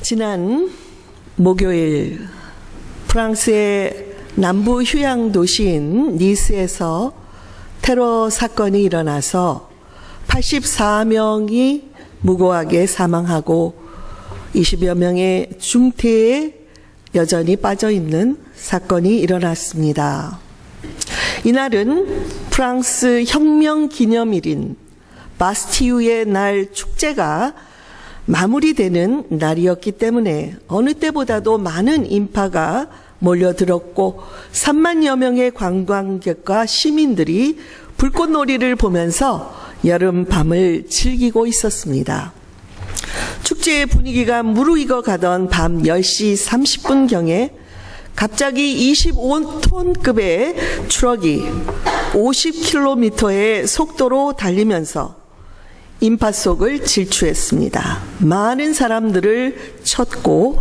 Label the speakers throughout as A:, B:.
A: 지난 목요일 프랑스의 남부 휴양 도시인 니스에서 테러 사건이 일어나서 84명이 무고하게 사망하고 20여 명의 중태에 여전히 빠져있는 사건이 일어났습니다. 이날은 프랑스 혁명 기념일인 바스티유의 날 축제가 마무리되는 날이었기 때문에 어느 때보다도 많은 인파가 몰려들었고 3만여 명의 관광객과 시민들이 불꽃놀이를 보면서 여름밤을 즐기고 있었습니다. 축제의 분위기가 무르익어 가던 밤 10시 30분경에 갑자기 25톤급의 트럭이 50km의 속도로 달리면서 인파 속을 질주했습니다. 많은 사람들을 쳤고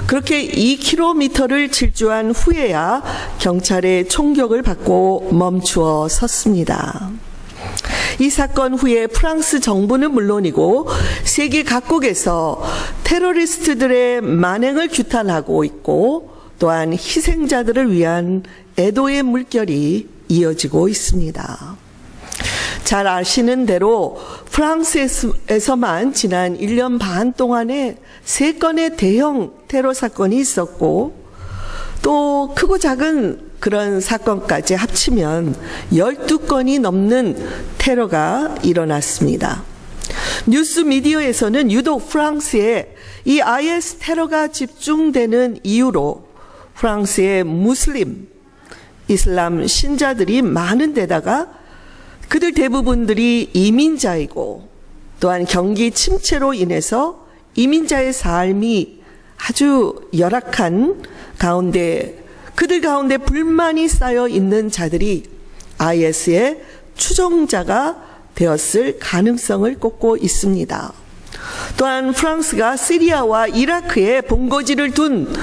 A: 그렇게 2km를 질주한 후에야 경찰의 총격을 받고 멈추어 섰습니다. 이 사건 후에 프랑스 정부는 물론이고 세계 각국에서 테러리스트들의 만행을 규탄하고 있고 또한 희생자들을 위한 애도의 물결이 이어지고 있습니다. 잘 아시는 대로 프랑스에서만 지난 1년 반 동안에 3건의 대형 테러 사건이 있었고 또 크고 작은 그런 사건까지 합치면 12건이 넘는 테러가 일어났습니다. 뉴스 미디어에서는 유독 프랑스에 이 IS 테러가 집중되는 이유로 프랑스의 무슬림, 이슬람 신자들이 많은 데다가 그들 대부분들이 이민자이고 또한 경기 침체로 인해서 이민자의 삶이 아주 열악한 가운데 그들 가운데 불만이 쌓여 있는 자들이 IS의 추종자가 되었을 가능성을 꼽고 있습니다. 또한 프랑스가 시리아와 이라크에 본거지를 둔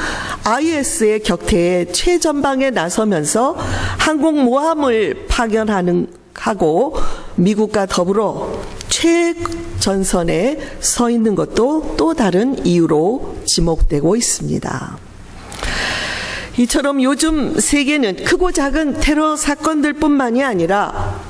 A: IS의 격퇴에 최전방에 나서면서 항공모함을 파견하고 미국과 더불어 최전선에 서 있는 것도 또 다른 이유로 지목되고 있습니다. 이처럼 요즘 세계는 크고 작은 테러 사건들뿐만이 아니라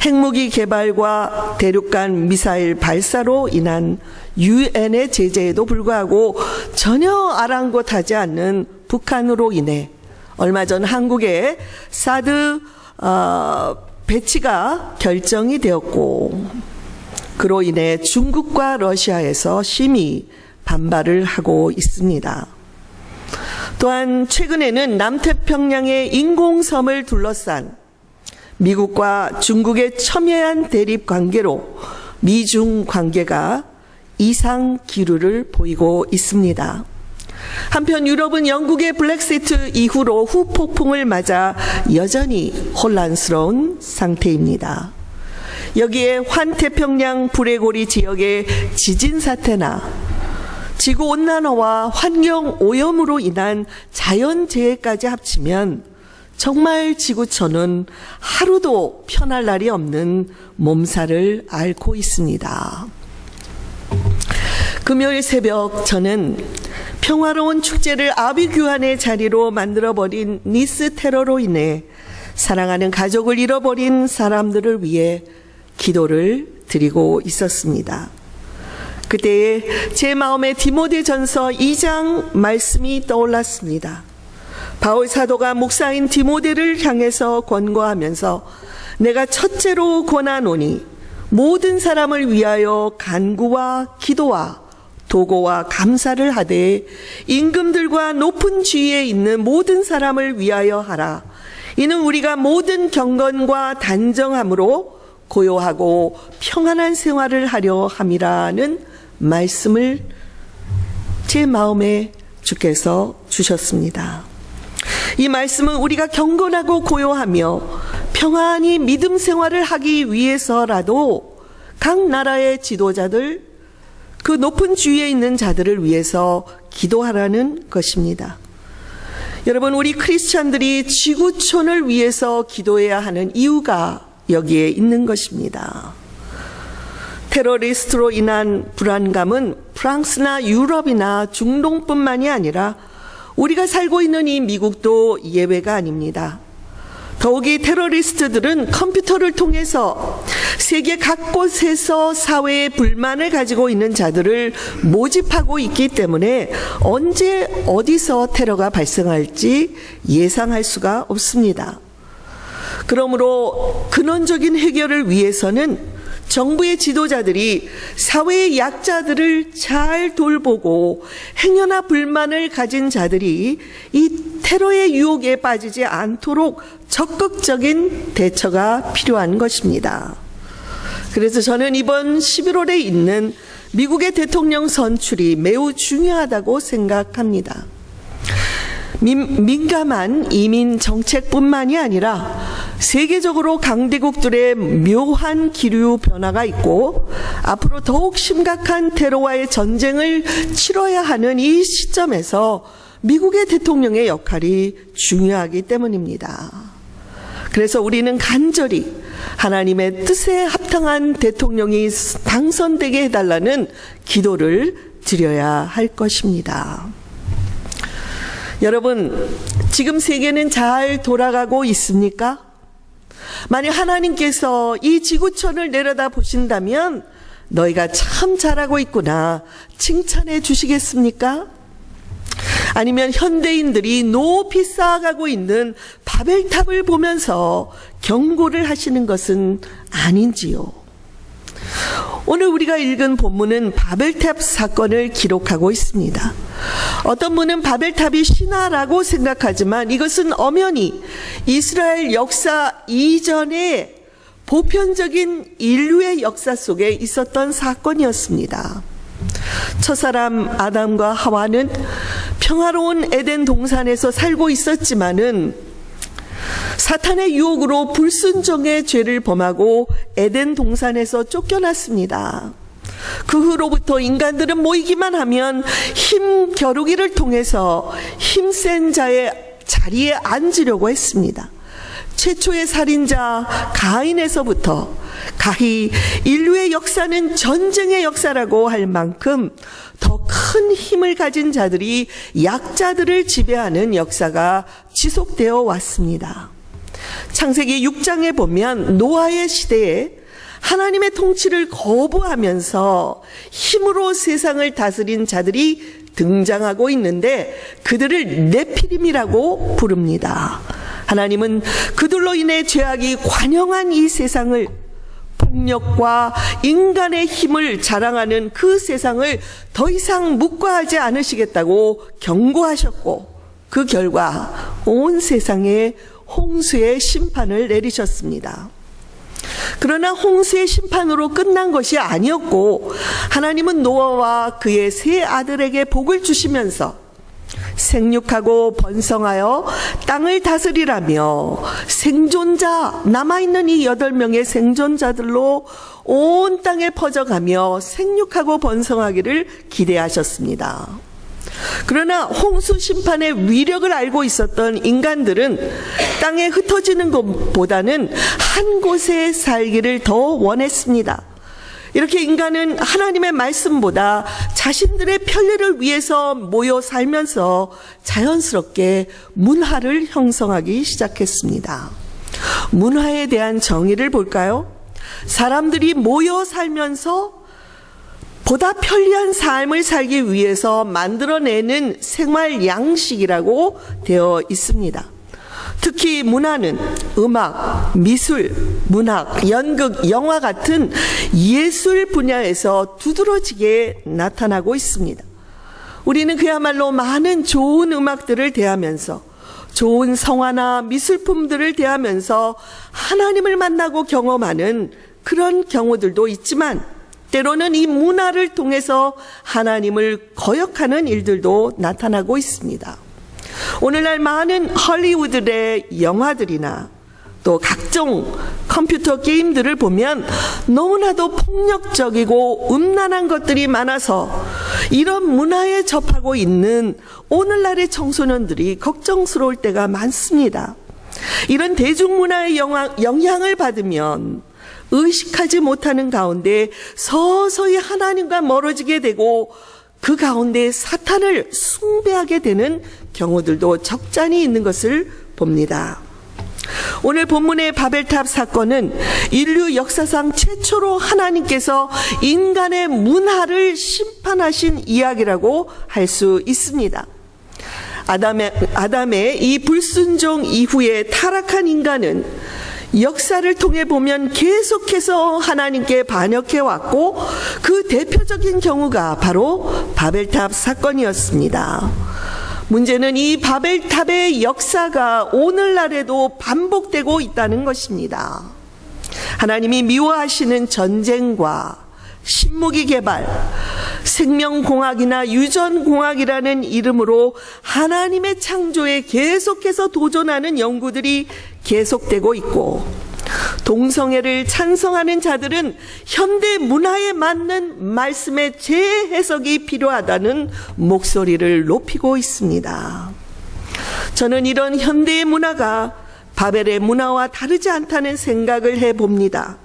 A: 핵무기 개발과 대륙간 미사일 발사로 인한 유엔의 제재에도 불구하고 전혀 아랑곳하지 않는 북한으로 인해 얼마 전 한국의 사드 배치가 결정이 되었고 그로 인해 중국과 러시아에서 심히 반발을 하고 있습니다. 또한 최근에는 남태평양의 인공섬을 둘러싼 미국과 중국의 첨예한 대립 관계로 미중 관계가 이상 기류를 보이고 있습니다. 한편 유럽은 영국의 블랙시트 이후로 후폭풍을 맞아 여전히 혼란스러운 상태입니다. 여기에 환태평양 불레고리 지역의 지진 사태나 지구온난화와 환경오염으로 인한 자연재해까지 합치면 정말 지구촌은 하루도 편할 날이 없는 몸살을 앓고 있습니다. 금요일 새벽 저는 평화로운 축제를 아비규환의 자리로 만들어버린 니스 테러로 인해 사랑하는 가족을 잃어버린 사람들을 위해 기도를 드리고 있었습니다. 그때에 제 마음에 디모데전서 2장 말씀이 떠올랐습니다. 바울 사도가 목사인 디모데를 향해서 권고하면서 내가 첫째로 권하노니 모든 사람을 위하여 간구와 기도와 도고와 감사를 하되 임금들과 높은 지위에 있는 모든 사람을 위하여 하라. 이는 우리가 모든 경건과 단정함으로 고요하고 평안한 생활을 하려 함이라는 말씀을 제 마음에 주께서 주셨습니다. 이 말씀은 우리가 경건하고 고요하며 평안히 믿음 생활을 하기 위해서라도 각 나라의 지도자들 그 높은 지위에 있는 자들을 위해서 기도하라는 것입니다. 여러분, 우리 크리스찬들이 지구촌을 위해서 기도해야 하는 이유가 여기에 있는 것입니다. 테러리스트로 인한 불안감은 프랑스나 유럽이나 중동뿐만이 아니라 우리가 살고 있는 이 미국도 예외가 아닙니다. 더욱이 테러리스트들은 컴퓨터를 통해서 세계 각곳에서 사회의 불만을 가지고 있는 자들을 모집하고 있기 때문에 언제 어디서 테러가 발생할지 예상할 수가 없습니다. 그러므로 근원적인 해결을 위해서는 정부의 지도자들이 사회의 약자들을 잘 돌보고 행여나 불만을 가진 자들이 이 테러의 유혹에 빠지지 않도록 적극적인 대처가 필요한 것입니다. 그래서 저는 이번 11월에 있는 미국의 대통령 선출이 매우 중요하다고 생각합니다. 민감한 이민 정책뿐만이 아니라 세계적으로 강대국들의 묘한 기류 변화가 있고 앞으로 더욱 심각한 테러와의 전쟁을 치러야 하는 이 시점에서 미국의 대통령의 역할이 중요하기 때문입니다. 그래서 우리는 간절히 하나님의 뜻에 합당한 대통령이 당선되게 해달라는 기도를 드려야 할 것입니다. 여러분, 지금 세계는 잘 돌아가고 있습니까? 만약 하나님께서 이 지구촌을 내려다 보신다면 너희가 참 잘하고 있구나 칭찬해 주시겠습니까? 아니면 현대인들이 높이 쌓아가고 있는 바벨탑을 보면서 경고를 하시는 것은 아닌지요? 오늘 우리가 읽은 본문은 바벨탑 사건을 기록하고 있습니다. 어떤 분은 바벨탑이 신화라고 생각하지만 이것은 엄연히 이스라엘 역사 이전에 보편적인 인류의 역사 속에 있었던 사건이었습니다. 첫사람 아담과 하와는 평화로운 에덴 동산에서 살고 있었지만은 사탄의 유혹으로 불순종의 죄를 범하고 에덴 동산에서 쫓겨났습니다. 그 후로부터 인간들은 모이기만 하면 힘 겨루기를 통해서 힘센 자의 자리에 앉으려고 했습니다. 최초의 살인자 가인에서부터 가히 인류의 역사는 전쟁의 역사라고 할 만큼 더 큰 힘을 가진 자들이 약자들을 지배하는 역사가 지속되어 왔습니다. 창세기 6장에 보면 노아의 시대에 하나님의 통치를 거부하면서 힘으로 세상을 다스린 자들이 등장하고 있는데 그들을 네피림이라고 부릅니다. 하나님은 그들로 인해 죄악이 관영한 이 세상을 폭력과 인간의 힘을 자랑하는 그 세상을 더 이상 묵과하지 않으시겠다고 경고하셨고 그 결과 온 세상에 홍수의 심판을 내리셨습니다. 그러나 홍수의 심판으로 끝난 것이 아니었고 하나님은 노아와 그의 세 아들에게 복을 주시면서 생육하고 번성하여 땅을 다스리라며 생존자, 남아있는 이 8명의 생존자들로 온 땅에 퍼져가며 생육하고 번성하기를 기대하셨습니다. 그러나 홍수 심판의 위력을 알고 있었던 인간들은 땅에 흩어지는 것보다는 한 곳에 살기를 더 원했습니다. 이렇게 인간은 하나님의 말씀보다 자신들의 편리를 위해서 모여 살면서 자연스럽게 문화를 형성하기 시작했습니다. 문화에 대한 정의를 볼까요? 사람들이 모여 살면서 보다 편리한 삶을 살기 위해서 만들어내는 생활 양식이라고 되어 있습니다. 특히 문화는 음악, 미술, 문학, 연극, 영화 같은 예술 분야에서 두드러지게 나타나고 있습니다. 우리는 그야말로 많은 좋은 음악들을 대하면서 좋은 성화나 미술품들을 대하면서 하나님을 만나고 경험하는 그런 경우들도 있지만 때로는 이 문화를 통해서 하나님을 거역하는 일들도 나타나고 있습니다. 오늘날 많은 헐리우드의 영화들이나 또 각종 컴퓨터 게임들을 보면 너무나도 폭력적이고 음란한 것들이 많아서 이런 문화에 접하고 있는 오늘날의 청소년들이 걱정스러울 때가 많습니다. 이런 대중문화의 영향을 받으면 의식하지 못하는 가운데 서서히 하나님과 멀어지게 되고 그 가운데 사탄을 숭배하게 되는 경우들도 적잖이 있는 것을 봅니다. 오늘 본문의 바벨탑 사건은 인류 역사상 최초로 하나님께서 인간의 문화를 심판하신 이야기라고 할 수 있습니다. 아담의 이 불순종 이후에 타락한 인간은 역사를 통해 보면 계속해서 하나님께 반역해 왔고 그 대표적인 경우가 바로 바벨탑 사건이었습니다. 문제는 이 바벨탑의 역사가 오늘날에도 반복되고 있다는 것입니다. 하나님이 미워하시는 전쟁과 신무기 개발, 생명공학이나 유전공학이라는 이름으로 하나님의 창조에 계속해서 도전하는 연구들이 계속되고 있고, 동성애를 찬성하는 자들은 현대 문화에 맞는 말씀의 재해석이 필요하다는 목소리를 높이고 있습니다. 저는 이런 현대의 문화가 바벨의 문화와 다르지 않다는 생각을 해봅니다.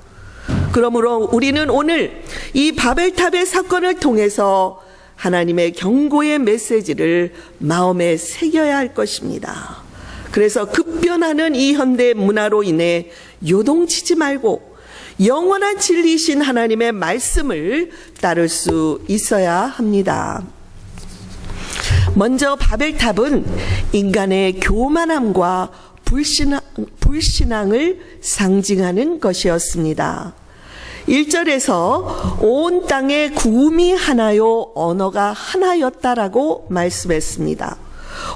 A: 그러므로 우리는 오늘 이 바벨탑의 사건을 통해서 하나님의 경고의 메시지를 마음에 새겨야 할 것입니다. 그래서 급변하는 이 현대 문화로 인해 요동치지 말고 영원한 진리이신 하나님의 말씀을 따를 수 있어야 합니다. 먼저 바벨탑은 인간의 교만함과 불신앙을 상징하는 것이었습니다. 1절에서 온 땅에 구음이 하나요 언어가 하나였다라고 말씀했습니다.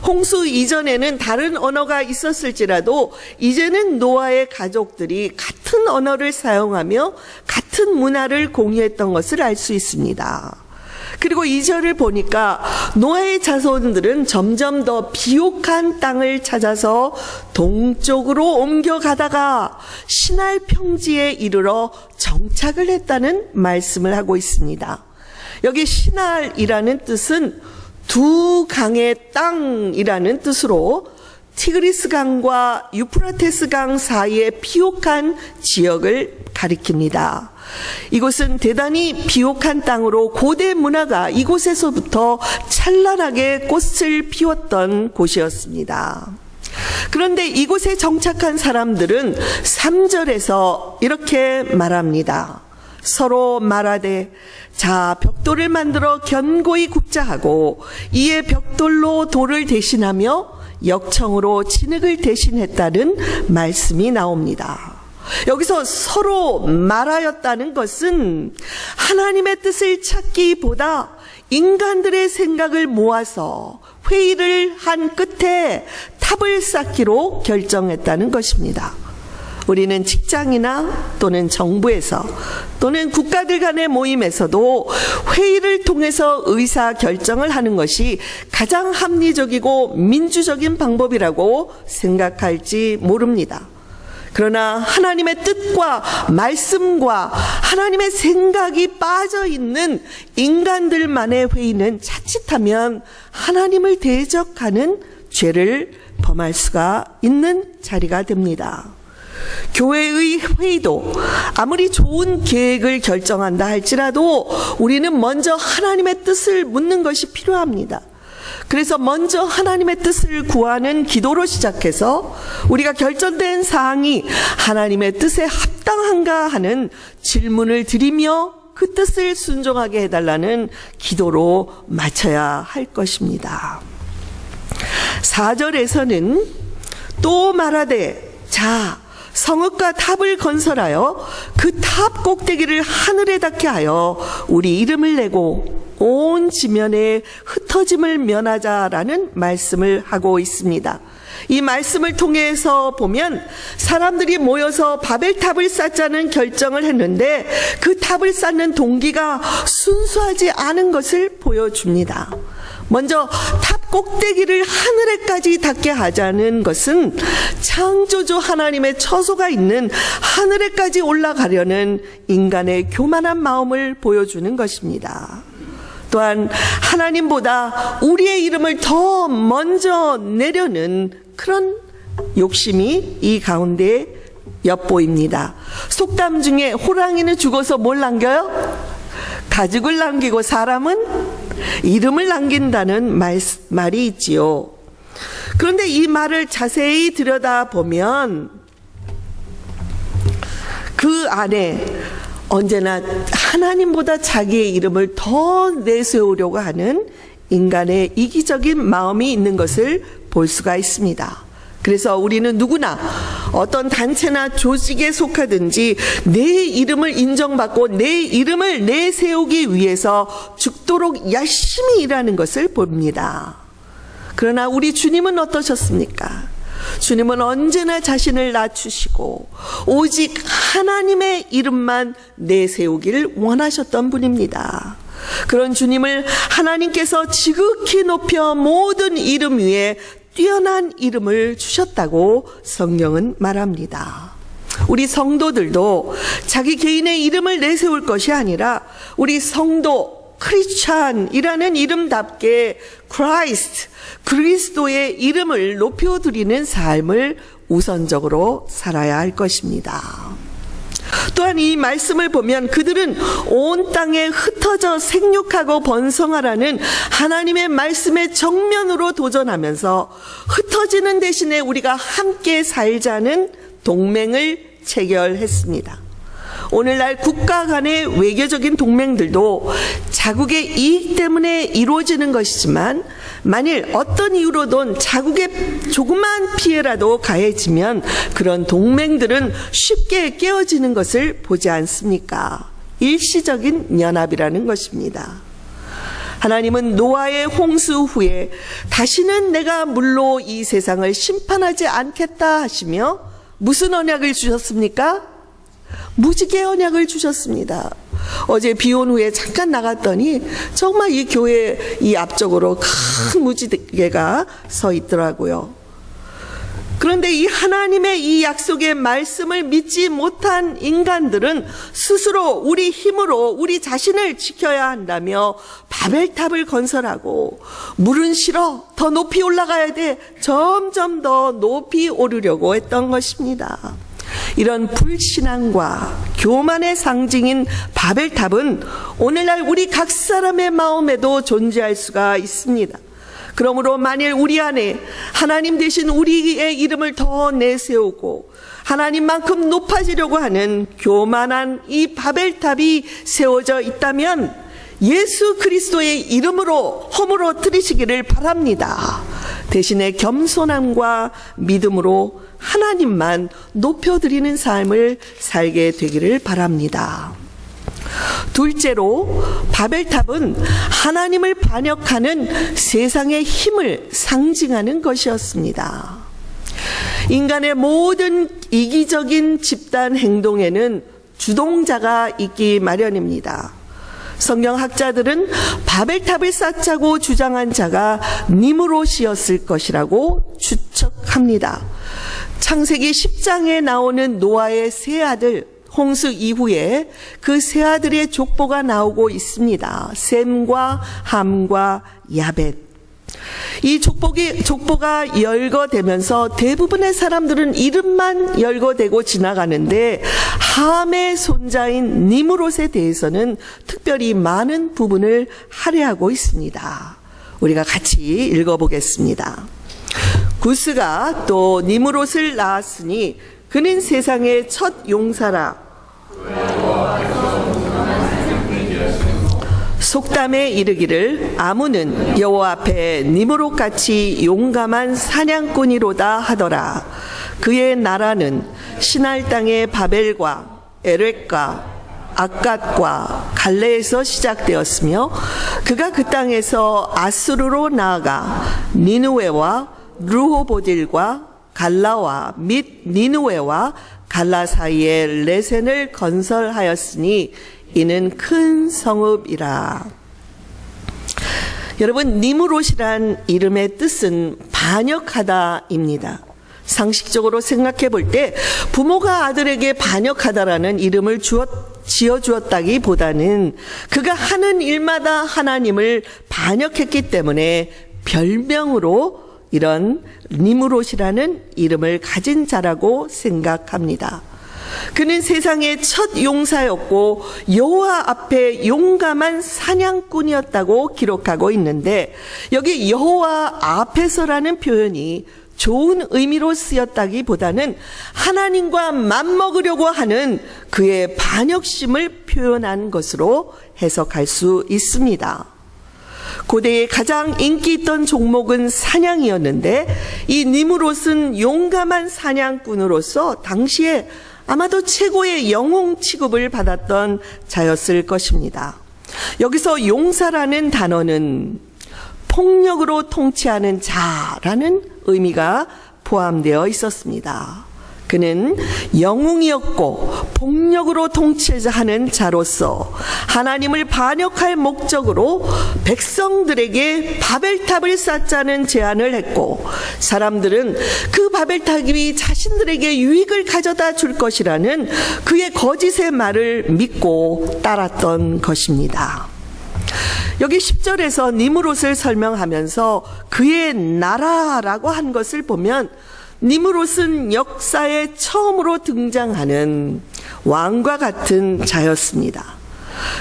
A: 홍수 이전에는 다른 언어가 있었을지라도 이제는 노아의 가족들이 같은 언어를 사용하며 같은 문화를 공유했던 것을 알 수 있습니다. 그리고 2절을 보니까 노아의 자손들은 점점 더 비옥한 땅을 찾아서 동쪽으로 옮겨가다가 시날 평지에 이르러 정착을 했다는 말씀을 하고 있습니다. 여기 시날이라는 뜻은 두 강의 땅이라는 뜻으로 티그리스 강과 유프라테스 강 사이의 비옥한 지역을 가리킵니다. 이곳은 대단히 비옥한 땅으로 고대 문화가 이곳에서부터 찬란하게 꽃을 피웠던 곳이었습니다. 그런데 이곳에 정착한 사람들은 3절에서 이렇게 말합니다. 서로 말하되 자 벽돌을 만들어 견고히 굽자 하고 이에 벽돌로 돌을 대신하며 역청으로 진흙을 대신했다는 말씀이 나옵니다. 여기서 서로 말하였다는 것은 하나님의 뜻을 찾기보다 인간들의 생각을 모아서 회의를 한 끝에 탑을 쌓기로 결정했다는 것입니다. 우리는 직장이나 또는 정부에서 또는 국가들 간의 모임에서도 회의를 통해서 의사 결정을 하는 것이 가장 합리적이고 민주적인 방법이라고 생각할지 모릅니다. 그러나 하나님의 뜻과 말씀과 하나님의 생각이 빠져 있는 인간들만의 회의는 자칫하면 하나님을 대적하는 죄를 범할 수가 있는 자리가 됩니다. 교회의 회의도 아무리 좋은 계획을 결정한다 할지라도 우리는 먼저 하나님의 뜻을 묻는 것이 필요합니다. 그래서 먼저 하나님의 뜻을 구하는 기도로 시작해서 우리가 결정된 사항이 하나님의 뜻에 합당한가 하는 질문을 드리며 그 뜻을 순종하게 해달라는 기도로 마쳐야 할 것입니다. 4절에서는 또 말하되 자 성읍과 탑을 건설하여 그 탑 꼭대기를 하늘에 닿게 하여 우리 이름을 내고 온 지면에 흩어짐을 면하자라는 말씀을 하고 있습니다. 이 말씀을 통해서 보면 사람들이 모여서 바벨탑을 쌓자는 결정을 했는데 그 탑을 쌓는 동기가 순수하지 않은 것을 보여줍니다. 먼저 탑 꼭대기를 하늘에까지 닿게 하자는 것은 창조주 하나님의 처소가 있는 하늘에까지 올라가려는 인간의 교만한 마음을 보여주는 것입니다. 또한 하나님보다 우리의 이름을 더 먼저 내려는 그런 욕심이 이 가운데 엿보입니다. 속담 중에 호랑이는 죽어서 뭘 남겨요? 가죽을 남기고 사람은 이름을 남긴다는 말이 있지요. 그런데 이 말을 자세히 들여다보면 그 안에 언제나 하나님보다 자기의 이름을 더 내세우려고 하는 인간의 이기적인 마음이 있는 것을 볼 수가 있습니다. 그래서 우리는 누구나 어떤 단체나 조직에 속하든지 내 이름을 인정받고 내 이름을 내세우기 위해서 죽도록 열심히 일하는 것을 봅니다. 그러나 우리 주님은 어떠셨습니까? 주님은 언제나 자신을 낮추시고 오직 하나님의 이름만 내세우기를 원하셨던 분입니다. 그런 주님을 하나님께서 지극히 높여 모든 이름 위에 뛰어난 이름을 주셨다고 성경은 말합니다. 우리 성도들도 자기 개인의 이름을 내세울 것이 아니라 우리 성도 크리스찬이라는 이름답게 크라이스트, 그리스도의 이름을 높여드리는 삶을 우선적으로 살아야 할 것입니다. 또한 이 말씀을 보면 그들은 온 땅에 흩어져 생육하고 번성하라는 하나님의 말씀에 정면으로 도전하면서 흩어지는 대신에 우리가 함께 살자는 동맹을 체결했습니다. 오늘날 국가 간의 외교적인 동맹들도 자국의 이익 때문에 이루어지는 것이지만 만일 어떤 이유로든 자국의 조그만 피해라도 가해지면 그런 동맹들은 쉽게 깨어지는 것을 보지 않습니까? 일시적인 연합이라는 것입니다. 하나님은 노아의 홍수 후에 다시는 내가 물로 이 세상을 심판하지 않겠다 하시며 무슨 언약을 주셨습니까? 무지개 언약을 주셨습니다. 어제 비 온 후에 잠깐 나갔더니 정말 이 교회 이 앞쪽으로 큰 무지개가 서 있더라고요. 그런데 이 하나님의 이 약속의 말씀을 믿지 못한 인간들은 스스로 우리 힘으로 우리 자신을 지켜야 한다며 바벨탑을 건설하고 물은 싫어, 더 높이 올라가야 돼, 점점 더 높이 오르려고 했던 것입니다. 이런 불신앙과 교만의 상징인 바벨탑은 오늘날 우리 각 사람의 마음에도 존재할 수가 있습니다. 그러므로 만일 우리 안에 하나님 대신 우리의 이름을 더 내세우고 하나님만큼 높아지려고 하는 교만한 이 바벨탑이 세워져 있다면 예수 그리스도의 이름으로 허물어뜨리시기를 바랍니다. 대신에 겸손함과 믿음으로 하나님만 높여드리는 삶을 살게 되기를 바랍니다. 둘째로 바벨탑은 하나님을 반역하는 세상의 힘을 상징하는 것이었습니다. 인간의 모든 이기적인 집단 행동에는 주동자가 있기 마련입니다. 성경학자들은 바벨탑을 쌓자고 주장한 자가 니므롯이었을 것이라고 추측합니다. 창세기 10장에 나오는 노아의 세 아들 홍수 이후에 그 세 아들의 족보가 나오고 있습니다. 셈과 함과 야벳. 이 족보가 열거되면서 대부분의 사람들은 이름만 열거되고 지나가는데 함의 손자인 니므롯에 대해서는 특별히 많은 부분을 할애하고 있습니다. 우리가 같이 읽어보겠습니다. 구스가 또 니므롯을 낳았으니 그는 세상의 첫 용사라. 속담에 이르기를 아무는 여호와 앞에 니므롯같이 용감한 사냥꾼이로다 하더라. 그의 나라는 시날 땅의 바벨과 에렉과 악갓과 갈레에서 시작되었으며 그가 그 땅에서 아수르로 나아가 니누웨와 르호보딜과 갈라와 및 니누웨와 갈라 사이에 레센을 건설하였으니 이는 큰 성읍이라. 여러분, 니므롯이란 이름의 뜻은 반역하다입니다. 상식적으로 생각해 볼 때 부모가 아들에게 반역하다라는 이름을 지어주었다기보다는 그가 하는 일마다 하나님을 반역했기 때문에 별명으로 이런 니므롯이라는 이름을 가진 자라고 생각합니다. 그는 세상의 첫 용사였고 여호와 앞에 용감한 사냥꾼이었다고 기록하고 있는데, 여기 여호와 앞에서라는 표현이 좋은 의미로 쓰였다기보다는 하나님과 맞먹으려고 하는 그의 반역심을 표현한 것으로 해석할 수 있습니다. 고대에 가장 인기 있던 종목은 사냥이었는데, 이 니므롯은 용감한 사냥꾼으로서 당시에 아마도 최고의 영웅 취급을 받았던 자였을 것입니다. 여기서 용사라는 단어는 폭력으로 통치하는 자라는 의미가 포함되어 있었습니다. 그는 영웅이었고 폭력으로 통치하는 자로서 하나님을 반역할 목적으로 백성들에게 바벨탑을 쌓자는 제안을 했고, 사람들은 그 바벨탑이 자신들에게 유익을 가져다 줄 것이라는 그의 거짓의 말을 믿고 따랐던 것입니다. 여기 10절에서 니므롯을 설명하면서 그의 나라라고 한 것을 보면, 니므롯은 역사에 처음으로 등장하는 왕과 같은 자였습니다.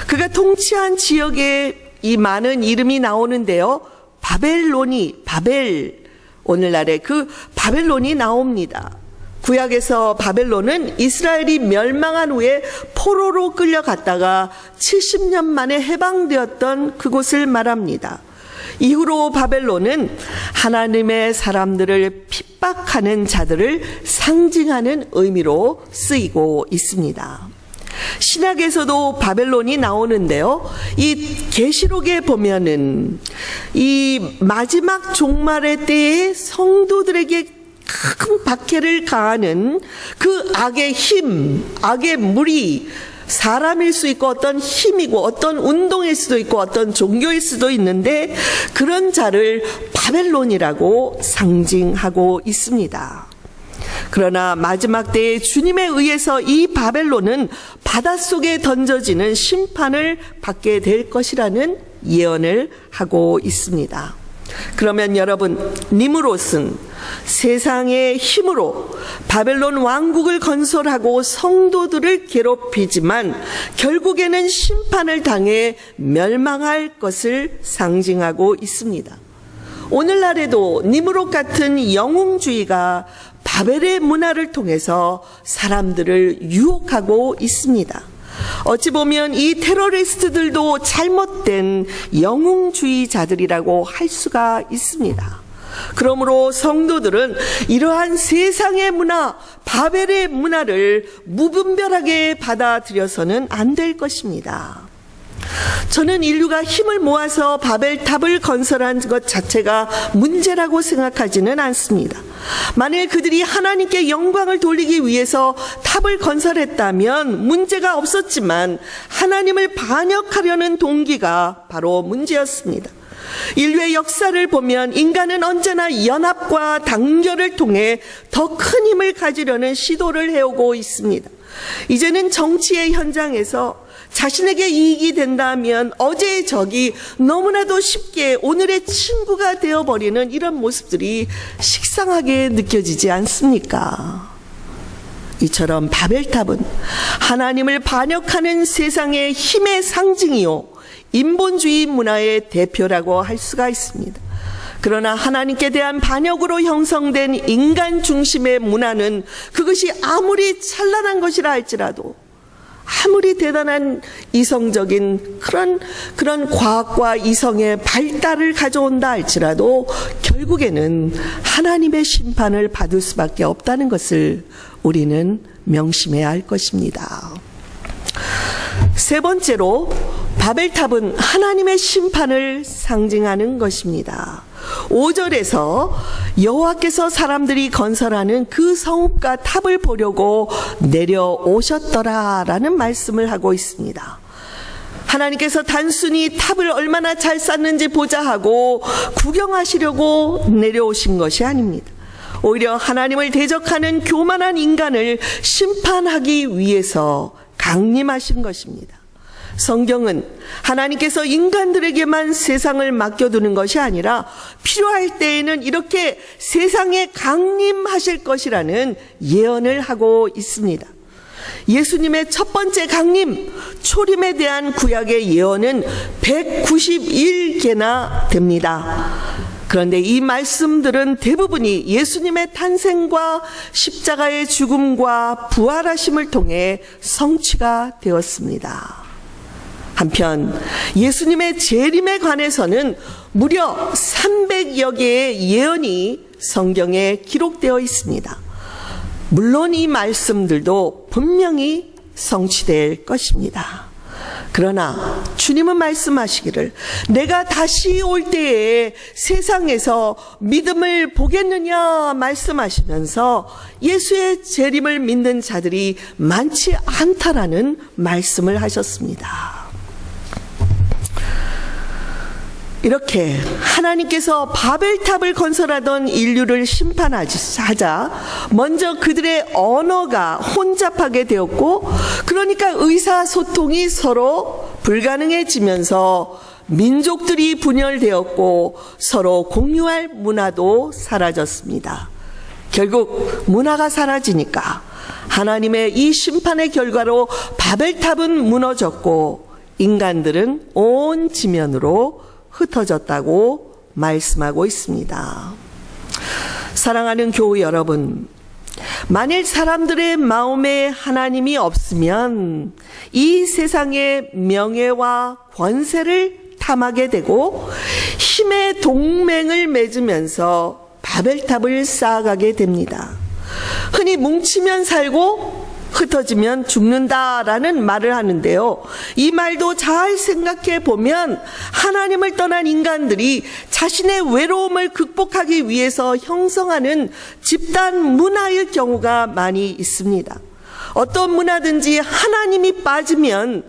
A: 그가 통치한 지역에 이 많은 이름이 나오는데요, 오늘날의 그 바벨론이 나옵니다. 구약에서 바벨론은 이스라엘이 멸망한 후에 포로로 끌려갔다가 70년 만에 해방되었던 그곳을 말합니다. 이후로 바벨론은 하나님의 사람들을 핍박하는 자들을 상징하는 의미로 쓰이고 있습니다. 신약에서도 바벨론이 나오는데요, 이 계시록에 보면은 이 마지막 종말의 때에 성도들에게 큰 박해를 가하는 그 악의 힘, 악의 무리, 사람일 수 있고 어떤 힘이고 어떤 운동일 수도 있고 어떤 종교일 수도 있는데, 그런 자를 바벨론이라고 상징하고 있습니다. 그러나 마지막 때에 주님에 의해서 이 바벨론은 바닷속에 던져지는 심판을 받게 될 것이라는 예언을 하고 있습니다. 그러면 여러분, 니므롯은 세상의 힘으로 바벨론 왕국을 건설하고 성도들을 괴롭히지만 결국에는 심판을 당해 멸망할 것을 상징하고 있습니다. 오늘날에도 니므롯 같은 영웅주의가 바벨의 문화를 통해서 사람들을 유혹하고 있습니다. 어찌 보면 이 테러리스트들도 잘못된 영웅주의자들이라고 할 수가 있습니다. 그러므로 성도들은 이러한 세상의 문화, 바벨의 문화를 무분별하게 받아들여서는 안 될 것입니다. 저는 인류가 힘을 모아서 바벨탑을 건설한 것 자체가 문제라고 생각하지는 않습니다. 만일 그들이 하나님께 영광을 돌리기 위해서 탑을 건설했다면 문제가 없었지만, 하나님을 반역하려는 동기가 바로 문제였습니다. 인류의 역사를 보면 인간은 언제나 연합과 단결을 통해 더 큰 힘을 가지려는 시도를 해오고 있습니다. 이제는 정치의 현장에서 자신에게 이익이 된다면 어제의 적이 너무나도 쉽게 오늘의 친구가 되어버리는 이런 모습들이 식상하게 느껴지지 않습니까? 이처럼 바벨탑은 하나님을 반역하는 세상의 힘의 상징이요, 인본주의 문화의 대표라고 할 수가 있습니다. 그러나 하나님께 대한 반역으로 형성된 인간 중심의 문화는 그것이 아무리 찬란한 것이라 할지라도, 아무리 대단한 이성적인 그런 과학과 이성의 발달을 가져온다 할지라도 결국에는 하나님의 심판을 받을 수밖에 없다는 것을 우리는 명심해야 할 것입니다. 세 번째로, 바벨탑은 하나님의 심판을 상징하는 것입니다. 5절에서 여호와께서 사람들이 건설하는 그 성읍과 탑을 보려고 내려오셨더라라는 말씀을 하고 있습니다. 하나님께서 단순히 탑을 얼마나 잘 쌓는지 보자 하고 구경하시려고 내려오신 것이 아닙니다. 오히려 하나님을 대적하는 교만한 인간을 심판하기 위해서 강림하신 것입니다. 성경은 하나님께서 인간들에게만 세상을 맡겨두는 것이 아니라 필요할 때에는 이렇게 세상에 강림하실 것이라는 예언을 하고 있습니다. 예수님의 첫 번째 강림, 초림에 대한 구약의 예언은 191개나 됩니다. 그런데 이 말씀들은 대부분이 예수님의 탄생과 십자가의 죽음과 부활하심을 통해 성취가 되었습니다. 한편 예수님의 재림에 관해서는 무려 300여 개의 예언이 성경에 기록되어 있습니다. 물론 이 말씀들도 분명히 성취될 것입니다. 그러나 주님은 말씀하시기를 내가 다시 올 때에 세상에서 믿음을 보겠느냐 말씀하시면서 예수의 재림을 믿는 자들이 많지 않다라는 말씀을 하셨습니다. 이렇게 하나님께서 바벨탑을 건설하던 인류를 심판하자 먼저 그들의 언어가 혼잡하게 되었고, 그러니까 의사소통이 서로 불가능해지면서 민족들이 분열되었고 서로 공유할 문화도 사라졌습니다. 결국 문화가 사라지니까 하나님의 이 심판의 결과로 바벨탑은 무너졌고 인간들은 온 지면으로 흩어졌다고 말씀하고 있습니다. 사랑하는 교우 여러분, 만일 사람들의 마음에 하나님이 없으면 이 세상의 명예와 권세를 탐하게 되고 힘의 동맹을 맺으면서 바벨탑을 쌓아가게 됩니다. 흔히 뭉치면 살고 흩어지면 죽는다라는 말을 하는데요. 이 말도 잘 생각해 보면 하나님을 떠난 인간들이 자신의 외로움을 극복하기 위해서 형성하는 집단 문화일 경우가 많이 있습니다. 어떤 문화든지 하나님이 빠지면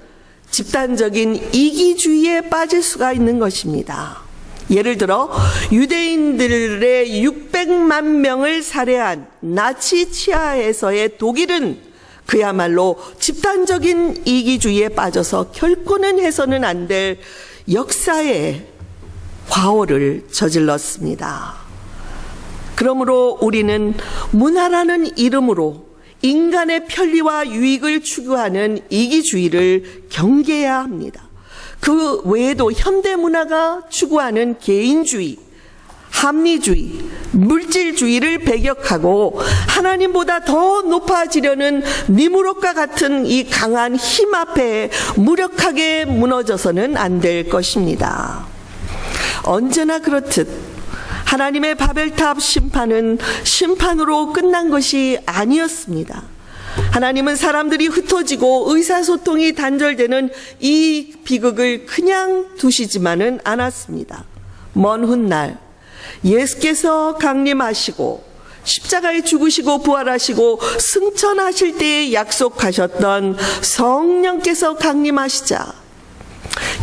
A: 집단적인 이기주의에 빠질 수가 있는 것입니다. 예를 들어 유대인들의 600만 명을 살해한 나치 치하에서의 독일은 그야말로 집단적인 이기주의에 빠져서 결코는 해서는 안 될 역사의 과오를 저질렀습니다. 그러므로 우리는 문화라는 이름으로 인간의 편리와 유익을 추구하는 이기주의를 경계해야 합니다. 그 외에도 현대 문화가 추구하는 개인주의, 합리주의, 물질주의를 배격하고 하나님보다 더 높아지려는 니무롯과 같은 이 강한 힘 앞에 무력하게 무너져서는 안 될 것입니다. 언제나 그렇듯 하나님의 바벨탑 심판은 심판으로 끝난 것이 아니었습니다. 하나님은 사람들이 흩어지고 의사소통이 단절되는 이 비극을 그냥 두시지만은 않았습니다. 먼 훗날 예수께서 강림하시고 십자가에 죽으시고 부활하시고 승천하실 때에 약속하셨던 성령께서 강림하시자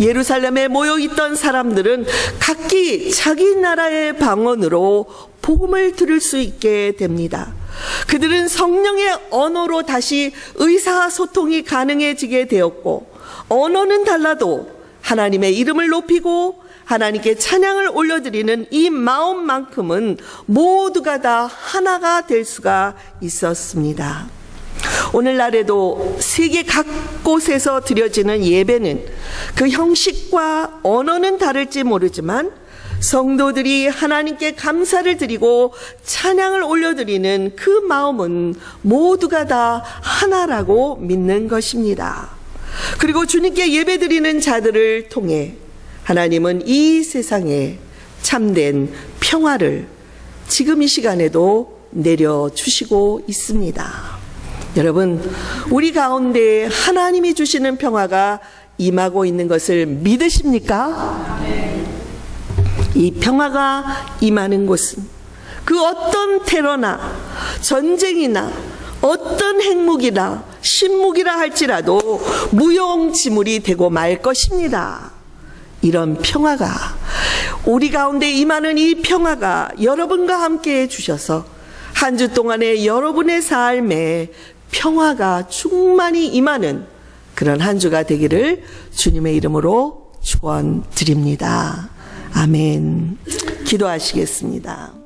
A: 예루살렘에 모여있던 사람들은 각기 자기 나라의 방언으로 복음을 들을 수 있게 됩니다. 그들은 성령의 언어로 다시 의사소통이 가능해지게 되었고, 언어는 달라도 하나님의 이름을 높이고 하나님께 찬양을 올려드리는 이 마음만큼은 모두가 다 하나가 될 수가 있었습니다. 오늘날에도 세계 각 곳에서 드려지는 예배는 그 형식과 언어는 다를지 모르지만 성도들이 하나님께 감사를 드리고 찬양을 올려드리는 그 마음은 모두가 다 하나라고 믿는 것입니다. 그리고 주님께 예배드리는 자들을 통해 하나님은 이 세상에 참된 평화를 지금 이 시간에도 내려주시고 있습니다. 여러분, 우리 가운데 하나님이 주시는 평화가 임하고 있는 것을 믿으십니까? 이 평화가 임하는 곳은 그 어떤 테러나 전쟁이나 어떤 핵무기나 신무기라 할지라도 무용지물이 되고 말 것입니다. 이런 평화가, 우리 가운데 임하는 이 평화가 여러분과 함께 해주셔서 한 주 동안의 여러분의 삶에 평화가 충만히 임하는 그런 한 주가 되기를 주님의 이름으로 축원드립니다. 아멘. 기도하시겠습니다.